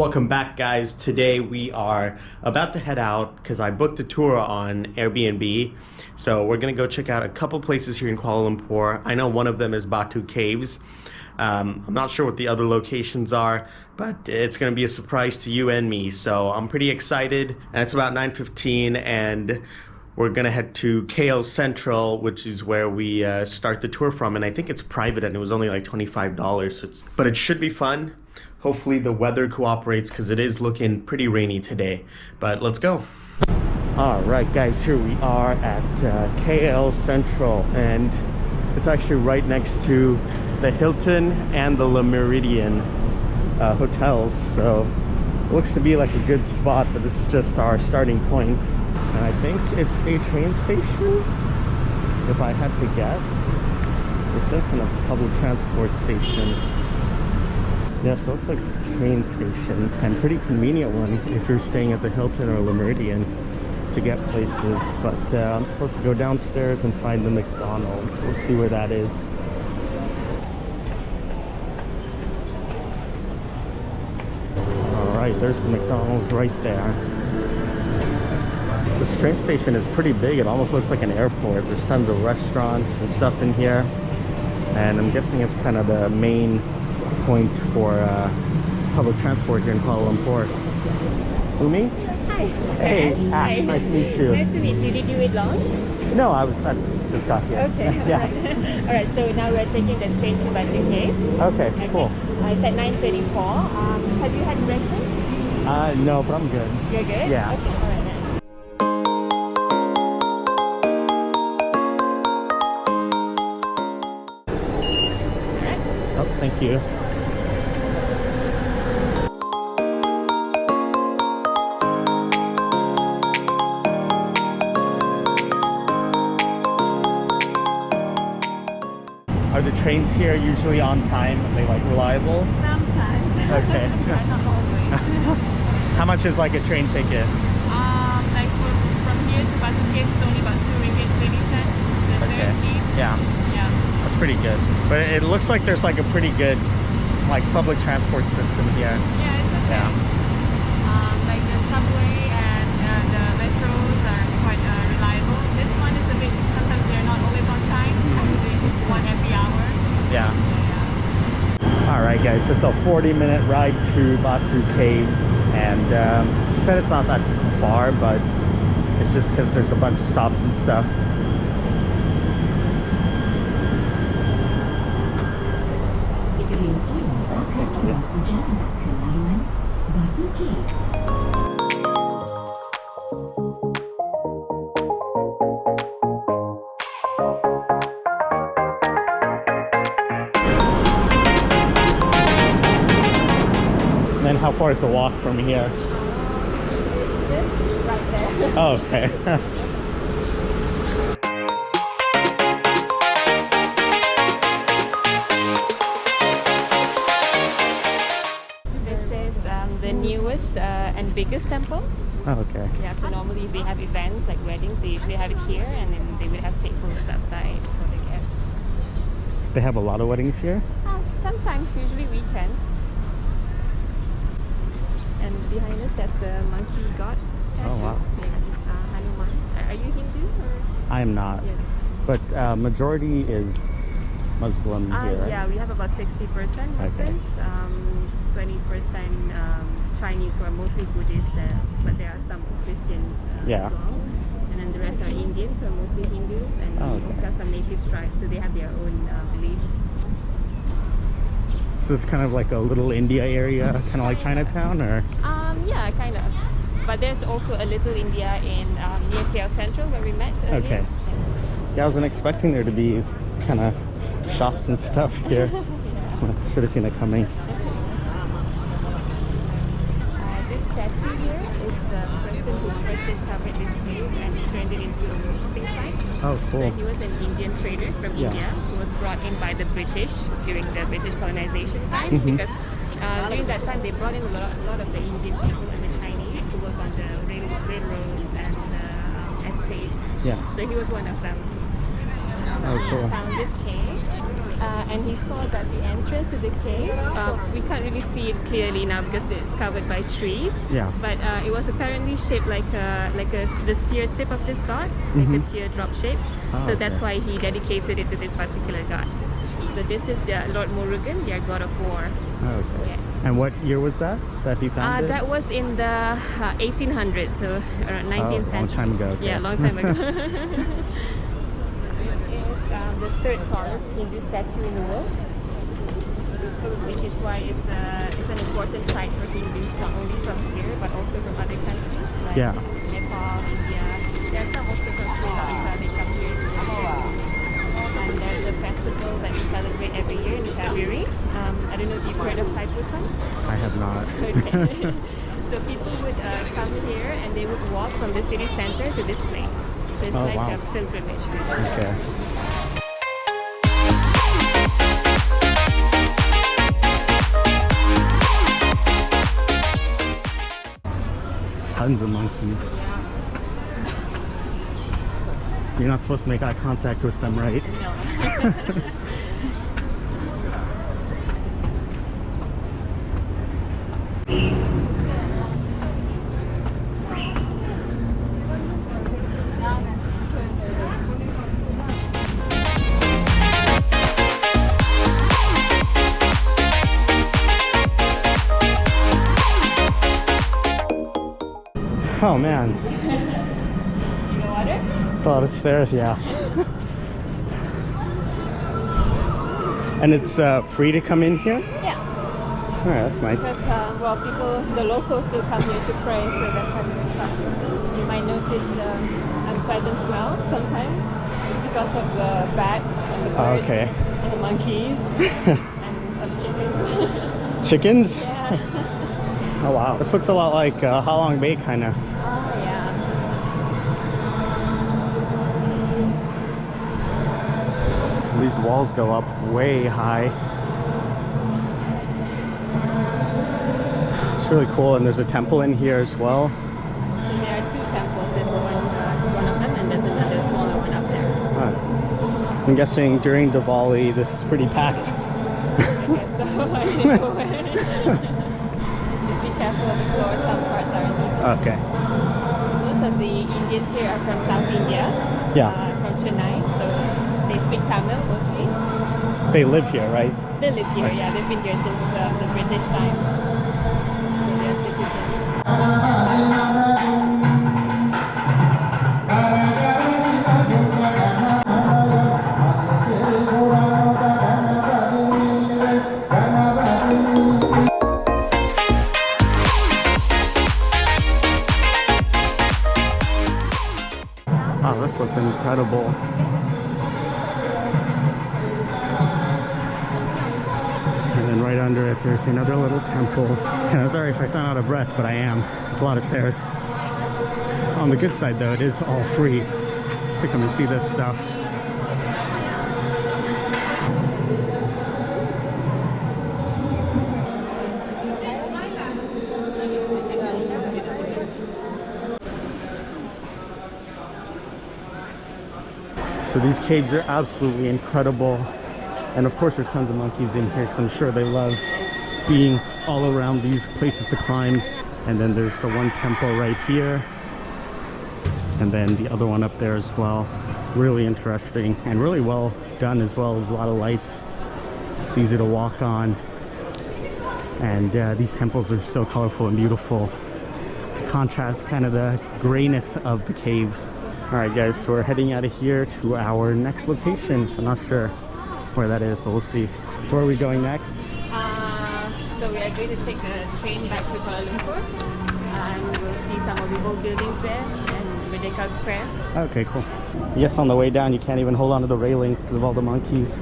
Welcome back, guys. Today we are about to head out because I booked a tour on Airbnb. So we're gonna go check out a couple places here in Kuala Lumpur. I know one of them is Batu Caves. I'm not sure what the other locations are, but it's gonna be a surprise to you and me. So I'm pretty excited, and it's about 9:15, and we're gonna head to KL Central, which is where we start the tour from. And I think it's private, and it was only like $25. But it should be fun. Hopefully the weather cooperates because it is looking pretty rainy today. But let's go. All right, guys, here we are at KL Central, and it's actually right next to the Hilton and the Le Méridien hotels. So it looks to be like a good spot, but this is just our starting point. And I think it's a train station, if I had to guess. It's some kind of public transport station. Yeah, so it looks like it's a train station, and pretty convenient one if you're staying at the Hilton or Le Méridien to get places. But I'm supposed to go downstairs and find the McDonald's. Let's see where that is. Alright, there's the McDonald's right there. This train station is pretty big. It almost looks like an airport. There's tons of restaurants and stuff in here. And I'm guessing it's kind of the main point for public transport here in Kuala Lumpur. Umi? Hi. Hey, Ash. Hi. Nice to meet you. Nice to meet you. Did you wait long? No, I just got here. Okay. Yeah. Alright, so now we're taking the train to Batu Caves. Okay, cool. It's at 9:34. Have you had breakfast? No, but I'm good. You're good? Yeah. Okay, alright then. Oh, thank you. Are the trains here usually on time? Are they like reliable? Sometimes. Okay. But not always. How much is like a train ticket? Like from here to Batu Caves, it's only about 2 ringgit 20 cents. It's very cheap. Yeah. Yeah. That's pretty good. But it looks like there's like a pretty good like public transport system here. Yeah, it's okay. Yeah. Like the subway and the metros are quite reliable. This one is a bit, sometimes they're not always on time. It's one every hour. Yeah. Alright, guys, so it's a 40-minute ride to Batu Caves, and she said it's not that far, but it's just because there's a bunch of stops and stuff. And then how far is the walk from here? This right there. Oh, okay. This is the newest and biggest temple. Oh, okay. Yeah, so normally if they have events like weddings, they usually have it here, and then they would have tables outside for the guests. They have a lot of weddings here? Sometimes, usually weekends. And behind us, that's the monkey god statue. Oh, wow. Yeah, it's Hanuman. Are you Hindu or? I am not. Yes. But majority is Muslim here. Yeah, we have about 60% Muslims, Okay. 20% Chinese who are mostly Buddhist, but there are some Christians Yeah. as well. And then the rest are Indians, who are mostly Hindus, and Oh, we okay. also have some native tribes, so they have their own beliefs. So it's kind of like a little India area, kind of like Chinatown, or? Yeah, kind of. But there's also a little India in near KL Central where we met earlier. Okay. Yeah, I wasn't expecting there to be kind of shops and stuff here. Should have seen it coming. This statue here is the person who first discovered this cave and turned it into a shopping site. Oh, cool. So he was an Indian trader from India who was brought in by the British during the British colonization time, because during that time they brought in a lot of the Indian people and the Chinese to work on the railroads and estates. Yeah. So he was one of them. Oh, cool. Found this cave. and he saw that the entrance to the cave, we can't really see it clearly now because it's covered by trees. Yeah. But it was apparently shaped like the spear tip of this god, like a teardrop shape. Oh, so that's okay. why he dedicated it to this particular god. So this is the Lord Murugan, their god of war. Okay. Yeah. And what year was that he found it? That was in the 1800s, so around 19th century. Long time ago. Okay. Yeah, long time ago. This is the third tallest Hindu statue in the world, which is why it's an important site for Hindus, not only from here but also from other countries like Nepal, India. There are some also from Sri Lanka. They come here to worship. And there's a festival that we celebrate every year in February. I don't know if you've heard of Thaipusam. I have not. Okay. So people would come here and they would walk from the city center to this place. So it's like wow. a pilgrimage. Okay. Tons of monkeys. You're not supposed to make eye contact with them, right? No. Oh man, You know water? it's a lot of stairs, yeah. And it's free to come in here? Yeah. Alright, that's nice. Because, well, the locals still come here to pray, so that's how we come. You might notice unpleasant smell sometimes because of the bats and the birds and the monkeys and some chickens. Chickens? Yeah. Oh wow, this looks a lot like Halong Bay kind of. Oh, yeah. These walls go up way high. It's really cool, and there's a temple in here as well. So there are two temples. This one is one of them, and there's another smaller one up there. Alright. So I'm guessing during Diwali this is pretty packed. I guess so. I didn't know where. Just be careful of the floor. Some parts are uneven. Okay. Most of the Indians here are from South India. From Chennai, so they speak Tamil mostly. They live here, right? They live here, yeah. They've been here since the British time. So they're citizens. Oh, this looks incredible. And then right under it, there's another little temple. And I'm sorry if I sound out of breath, but I am. It's a lot of stairs. On the good side, though, it is all free to come and see this stuff. So these caves are absolutely incredible. And of course there's tons of monkeys in here because I'm sure they love being all around these places to climb. And then there's the one temple right here. And then the other one up there as well. Really interesting and really well done as well. There's a lot of lights. It's easy to walk on. And these temples are so colorful and beautiful to contrast kind of the grayness of the cave. Alright guys, so we're heading out of here to our next location. So I'm not sure where that is, but we'll see. Where are we going next? So we are going to take the train back to Kuala Lumpur and we'll see some of the old buildings there and Merdeka Square. Okay, cool. Yes, on the way down you can't even hold on to the railings because of all the monkeys.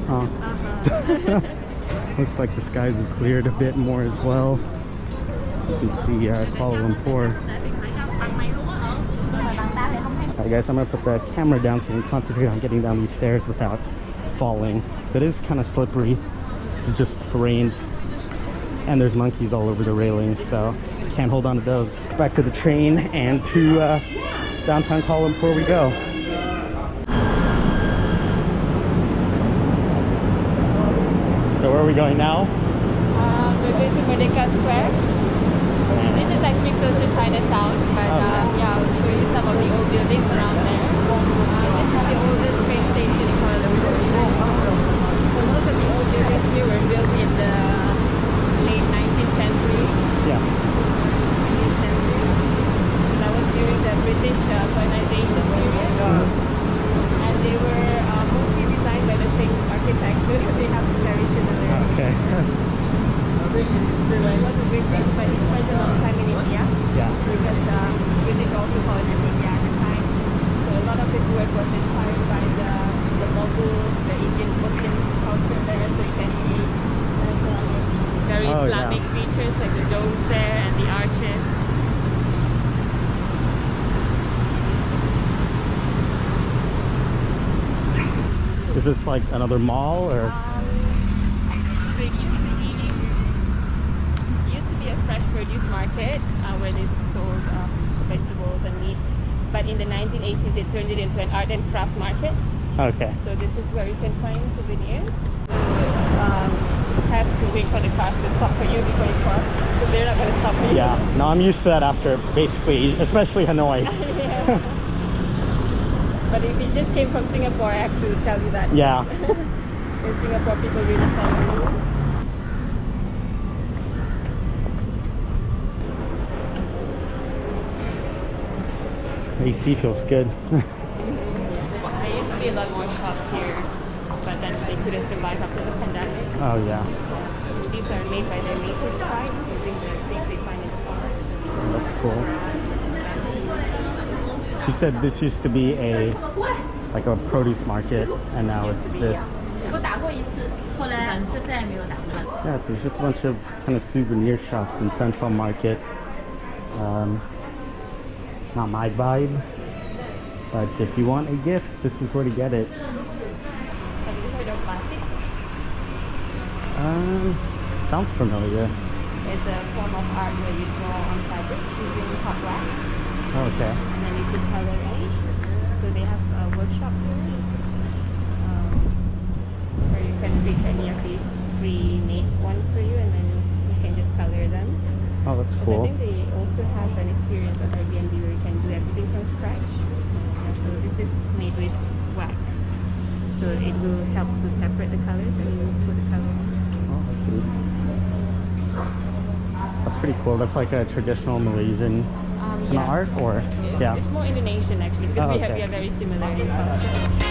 Looks like the skies have cleared a bit more as well. You can see Kuala Lumpur. Alright guys, I'm going to put the camera down so we can concentrate on getting down these stairs without falling. So it is kind of slippery. It just rained and there's monkeys all over the railings, so can't hold on to those. Back to the train and to downtown Kuala Lumpur we go. we going now? We're going to Merdeka Square. This is actually close to Chinatown, but yeah, I'll show you some of the old buildings around there. This is the oldest train station in Kuala Lumpur. So most of the old buildings here were built in the late 19th century. Yeah. 20th century. So that was during the British colonization period. And they were mostly designed by the same architects, so they have very similar. Okay. So it was a British, but he spent a long time in India. Yeah. Because British also colonized India at the time. So a lot of his work was inspired by the Mughal, the Indian Muslim culture there. So you can see very Islamic features like the domes there and the arches. Is this like another mall or? So it used to be a fresh produce market where they sold vegetables and meat. But in the 1980s, they turned it into an art and craft market. Okay. So this is where you can find souvenirs. Have to wait for the cars to stop for you before you cross, because they're not going to stop you. Yeah. No, I'm used to that after basically, especially Hanoi. Yeah. But if you just came from Singapore, I have to tell you that. Yeah. In Singapore, people really follow the rules. AC feels good. There used to be a lot more shops here, but then they couldn't survive after the pandemic. Oh yeah. These are made by their native tribes using the things they find in the forest. That's cool. She said this used to be like a produce market, and now it's this. Yeah, so it's just a bunch of kind of souvenir shops in Central Market. Not my vibe, but if you want a gift, this is where to get it. Have you heard of batik? Sounds familiar. It's a form of art where you draw on fabric using hot wax. Okay. And then you put color in. So they have a workshop here where you can pick any of these pre-made ones for you, and then you can just color them. Oh, that's I cool. think they also have an experience on Airbnb where you can do everything from scratch. So this is made with wax. So it will help to separate the colors when you put the color on. Oh, let's see. That's pretty cool. That's like a traditional Malaysian kind of art, or yeah. It's more Indonesian actually, because we are very similar in culture.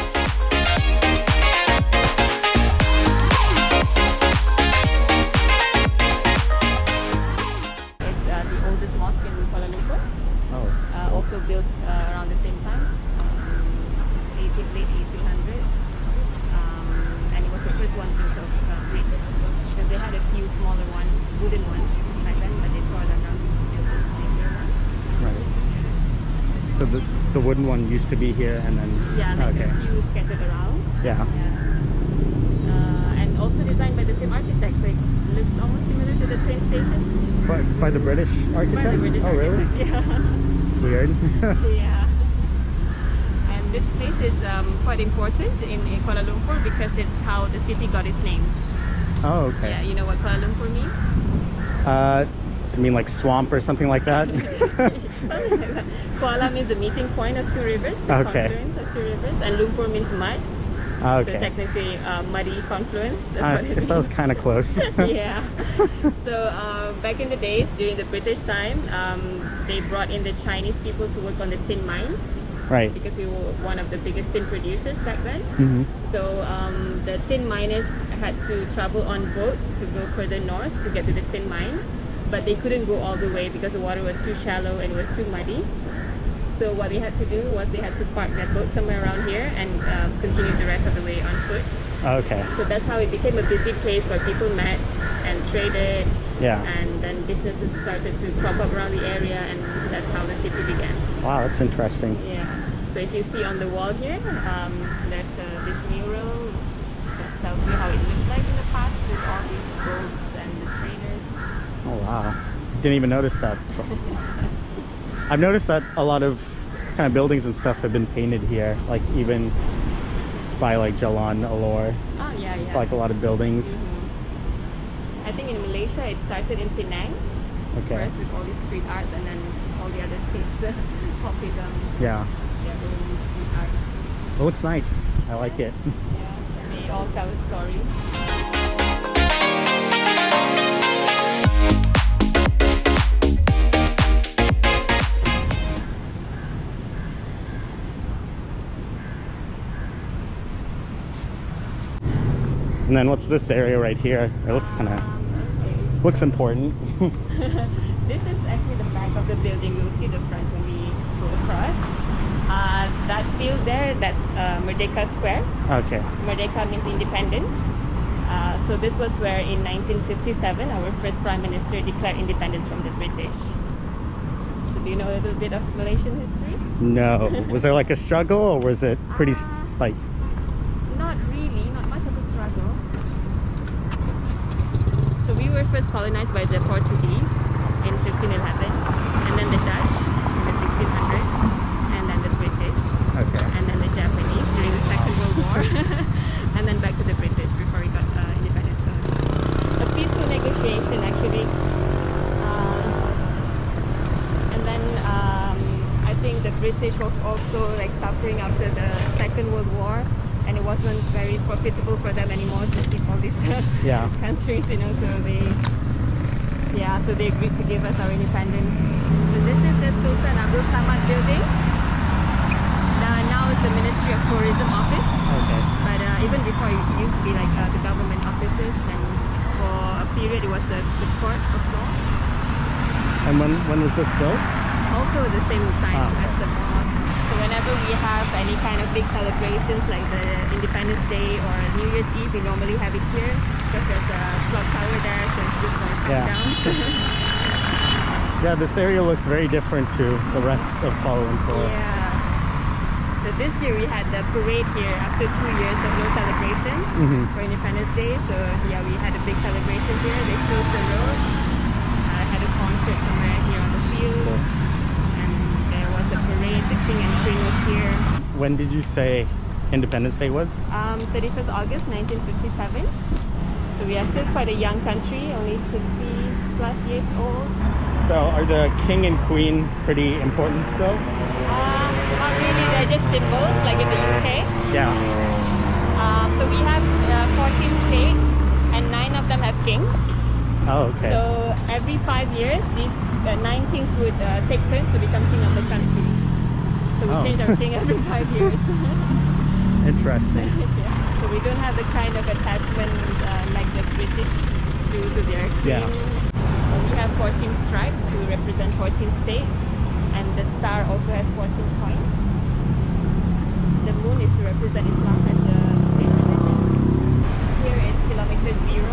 Also built around the same time, late 1800s, and it was the first one built of brick, because they had a few smaller ones, wooden ones back then, but they tore them down to build this bigger one. Right. So the wooden one used to be here, and then a few scattered around. Yeah. And also designed by the same architect, so it looks almost similar to the train station. By the British architect? By the British architect, really? Yeah. It's weird. Yeah. And this place is quite important in Kuala Lumpur because it's how the city got its name. Oh, okay. Yeah, you know what Kuala Lumpur means? Does it mean like swamp or something like that? Kuala means the meeting point of two rivers, the confluence of two rivers, and Lumpur means mud. Okay. So technically muddy confluence. That's I what it guess means. that was kind of close. Yeah. So back in the days, during the British time, they brought in the Chinese people to work on the tin mines. Right. Because we were one of the biggest tin producers back then. Mm-hmm. So the tin miners had to travel on boats to go further north to get to the tin mines. But they couldn't go all the way because the water was too shallow and it was too muddy. So what they had to do was they had to park their boat somewhere around here and continue the rest of the way on foot. Okay. So that's how it became a busy place where people met and traded. Yeah. And then businesses started to crop up around the area, and that's how the city began. Wow, that's interesting. Yeah. So if you see on the wall here, there's this mural that tells you how it looked like in the past with all these boats and the traders. Oh wow. Didn't even notice that. I've noticed that a lot of kind of buildings and stuff have been painted here, like even by like Jalan, Alor. Oh yeah, yeah. It's like a lot of buildings. I think in Malaysia it started in Penang. Okay. First with all these street arts, and then all the other states copied them. Yeah. Their own street art. It looks nice. I like it. Yeah, they all tell a story. And then what's this area right here? It looks kind of looks important. This is actually the back of the building. You'll see the front when we go across. That field there, that's Merdeka Square. Okay. Merdeka means independence. So this was where in 1957 our first Prime Minister declared independence from the British. So do you know a little bit of Malaysian history? No. Was there like a struggle, or was it pretty like? Not really, not much of a struggle. So we were first colonized by the Portuguese in 1511, and then the Dutch in the 1600s, and then the British, Okay. and then the Japanese during the Second World War, and then back to the British before we got independence. So a peaceful negotiation actually. And then I think the British was also like suffering after the Second World War, and it wasn't very profitable for them anymore to keep all these Yeah. countries, you know, so they agreed to give us our independence. So this is the Sultan Abdul Samad building. Now it's the Ministry of Tourism office, Okay. but even before it used to be like the government offices, and for a period it was the court of law. And when was this built? Also at the same time Ah. as the mosque. So whenever we have any kind of big celebrations like the Independence Day or New Year's Eve, we normally have it here because there's a clock tower there, so it's just going to come Yeah. down. Yeah, this area looks very different to the rest of Kuala Lumpur. Yeah. So this year we had the parade here after 2 years of no celebration for Independence Day. So yeah, we had a big celebration here. They closed the road. Had a concert somewhere here on the field. Cool. And there was a parade. The King and Queen was here. When did you say Independence Day was? 31st August 1957. So we are still quite a young country, only 60 plus years old. So are the King and Queen pretty important still? Not really, they're just symbols like in the UK. Yeah. So we have 14 states and 9 of them have kings. Oh, okay. So every 5 years, these 9 kings would take turns to become king of the country. So we Oh. change our king every 5 years. Interesting. Yeah. So we don't have the kind of attachment like the British do to their king. Yeah. We have 14 stripes to represent 14 states, and the star also has 14 points. The moon is to represent Islam as a state religion. Here is kilometer 0.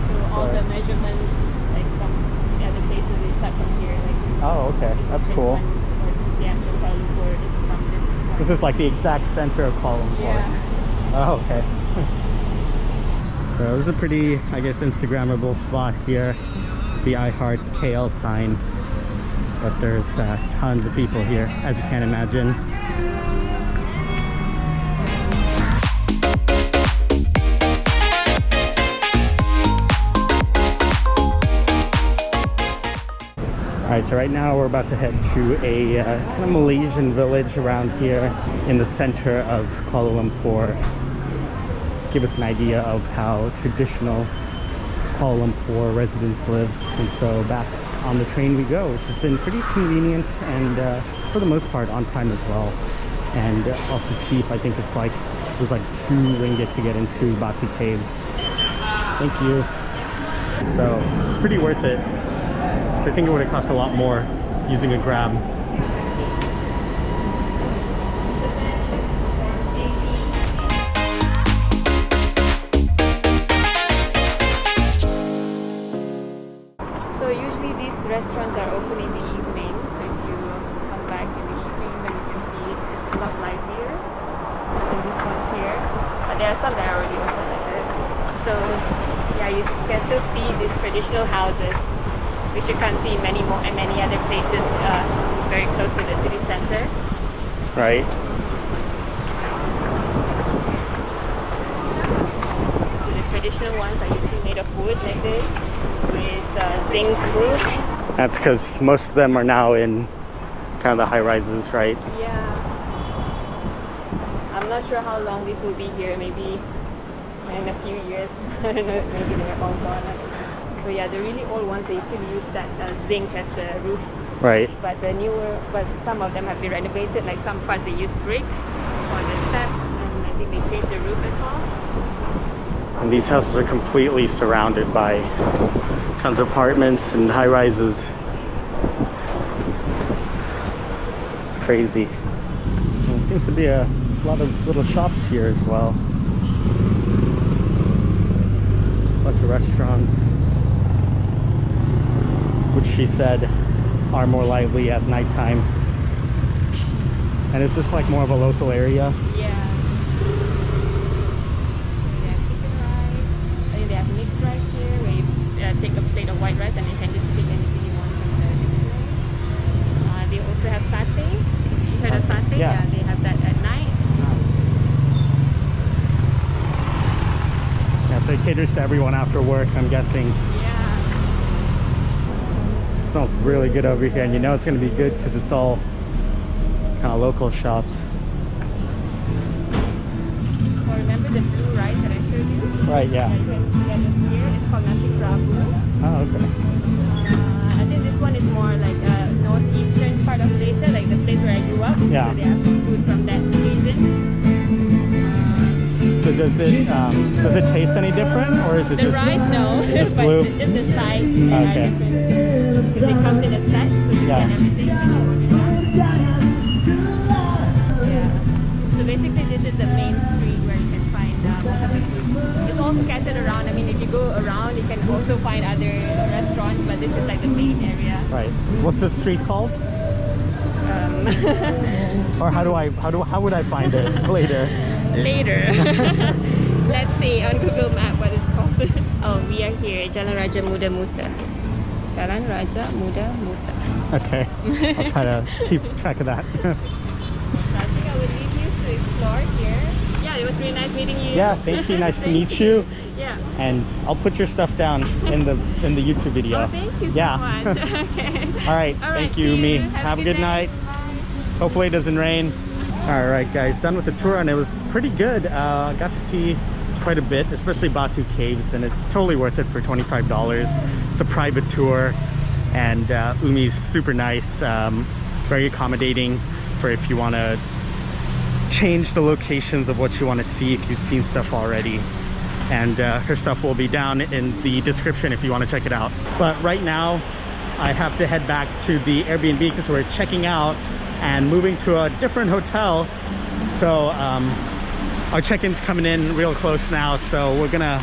So all the measurements, like from the other places, they start from here. Like Oh, okay. That's this cool. one, or the actual Kuala Lumpur is from this point. This is like the exact center of Kuala Lumpur. Yeah. Oh, okay. So this is a pretty, I guess, Instagrammable spot here. The I Heart KL sign. But there's tons of people here, as you can imagine. Alright, so right now we're about to head to a kind of Malaysian village around here in the center of Kuala Lumpur. Give us an idea of how traditional Kuala Lumpur residents live. And so back on the train we go, which has been pretty convenient and for the most part on time as well. And also cheap. I think it's like, it was like 2 ringgit to get into Batu Caves. Thank you. So it's pretty worth it. So I think it would have cost a lot more using a Grab. So usually these restaurants are open in the evening. So if you come back in the evening, then you can see it's a lot livelier than this one here. But there are some that are already open like this. So yeah, you can still see these traditional houses, which you can't see in many other places very close to the city center. Right. So the traditional ones are usually made of wood like this with zinc roof. That's because most of them are now in kind of the high rises, right? Yeah. I'm not sure how long this will be here. Maybe in a few years. I don't know. Maybe they're all gone. So yeah, the really old ones, they still use that zinc as the roof. Right. But the newer, but some of them have been renovated. Like some parts they use brick for the steps, and I think they changed the roof as well. And these houses are completely surrounded by tons of apartments and high rises. It's crazy. And there seems to be a lot of little shops here as well. A bunch of restaurants, which she said are more lively at nighttime. And is this like more of a local area? Yeah. They have chicken rice. I think they have mixed rice here, where you take a plate of white rice and you can just pick anything you want from the chicken rice. They also have satay. You heard of satay? Yeah. They have that at night. Nice. Yeah, so it caters to everyone after work, I'm guessing. Yeah. It smells really good over here, and you know it's going to be good because it's all kind of local shops. Oh, remember the blue rice that I showed you? Right, yeah. You can get it here. It's called nasi prabu. Oh, okay. I think this one is more like northeastern part of Malaysia, like the place where I grew up. Yeah. So they have food from that region. So does it taste any different, or is it The just rice, no. just But blue? just the size Okay. are different. Because it comes in a set, so you Yeah. get everything when you order that. Yeah. So basically this is the main street where you can find most of the food. It's all scattered around. I mean, if you go around, you can also find other restaurants, but this is like the main area. Right. What's this street called? Or how would I find it later? Later. Let's see on Google Map what it's called. Oh, we are here, Jalan Raja Muda Musa. Jalan Raja Muda Musa. Okay. I'll try to keep track of that. So I think I will leave you to explore here. Yeah, it was really nice meeting you. Yeah, thank you. Nice to meet you. Yeah. And I'll put your stuff down in the YouTube video. Oh, thank you so Yeah. much. Okay. All right. Thank you, see me. you. Have a good day. night. Hopefully it doesn't rain. All right, guys, done with the tour, and it was pretty good. Got to see quite a bit, especially Batu Caves, and it's totally worth it for $25. It's a private tour, and Umi's super nice, very accommodating for if you want to change the locations of what you want to see if you've seen stuff already. And her stuff will be down in the description if you want to check it out. But right now, I have to head back to the Airbnb because we're checking out and moving to a different hotel. So our check-in's coming in real close now, so we're gonna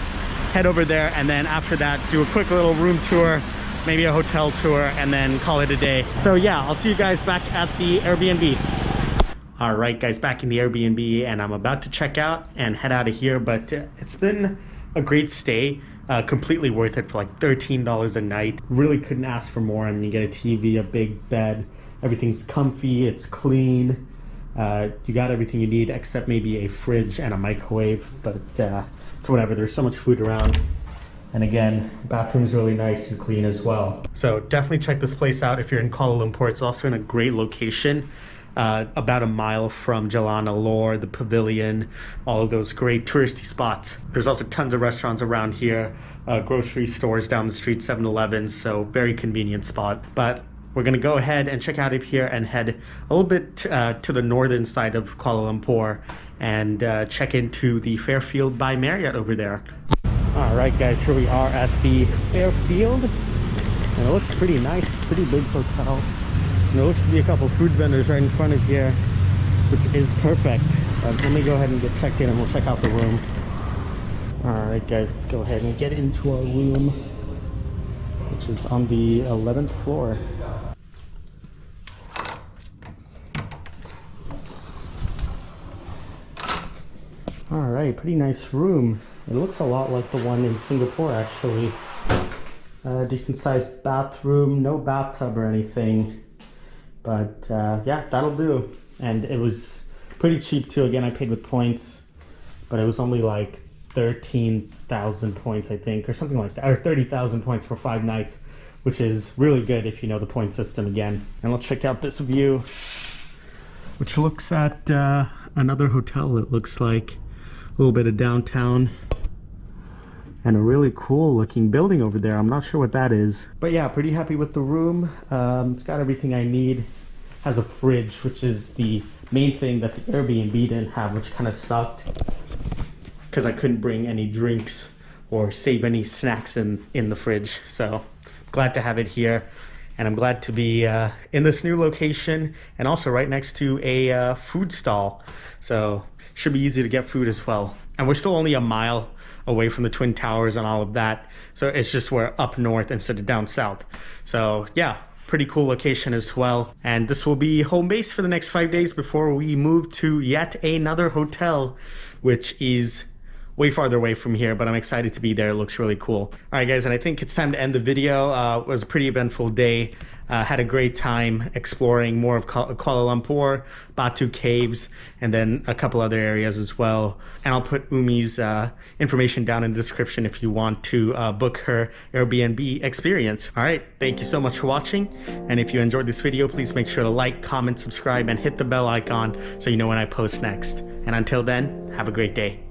head over there, and then after that do a quick little room tour, maybe a hotel tour, and then call it a day. So yeah, I'll see you guys back at the Airbnb. All right, guys, back in the Airbnb, and I'm about to check out and head out of here, but it's been a great stay. Completely worth it for like $13 a night. Really couldn't ask for more. I mean, you get a TV, a big bed, everything's comfy, it's clean. You got everything you need except maybe a fridge and a microwave, but it's whatever. There's so much food around. And again, bathroom's really nice and clean as well. So definitely check this place out if you're in Kuala Lumpur. It's also in a great location, about a mile from Jalan, the Pavilion, all of those great touristy spots. There's also tons of restaurants around here, grocery stores down the street, 7-Eleven, so very convenient spot. But we're gonna go ahead and check out of here and head a little bit to the northern side of Kuala Lumpur and check into the Fairfield by Marriott over there. All right, guys, here we are at the Fairfield. And it looks pretty nice, pretty big hotel. And there looks to be a couple food vendors right in front of here, which is perfect. Let me go ahead and get checked in and we'll check out the room. All right, guys, let's go ahead and get into our room, which is on the 11th floor. All right, pretty nice room. It looks a lot like the one in Singapore, actually. Decent sized bathroom, no bathtub or anything. But yeah, that'll do. And it was pretty cheap too. Again, I paid with points, but it was only like 13,000 points, I think, or something like that, or 30,000 points for 5 nights, which is really good if you know the point system again. And let's check out this view, which looks at another hotel. It looks like a little bit of downtown and a really cool looking building over there. I'm not sure what that is, but yeah, pretty happy with the room. It's got everything I need. Has a fridge, which is the main thing that the Airbnb didn't have, which kind of sucked because I couldn't bring any drinks or save any snacks in the fridge. So glad to have it here, and I'm glad to be in this new location and also right next to a food stall, so should be easy to get food as well. And we're still only a mile away from the Twin Towers and all of that, so it's just we're up north instead of down south. So yeah, pretty cool location as well. And this will be home base for the next 5 days before we move to yet another hotel, which is way farther away from here, but I'm excited to be there. It looks really cool. All right, guys, and I think it's time to end the video. It was a pretty eventful day. Had a great time exploring more of Kuala Lumpur, Batu Caves, and then a couple other areas as well. And I'll put Umi's information down in the description if you want to book her Airbnb experience. All right, thank you so much for watching. And if you enjoyed this video, please make sure to like, comment, subscribe, and hit the bell icon so you know when I post next. And until then, have a great day.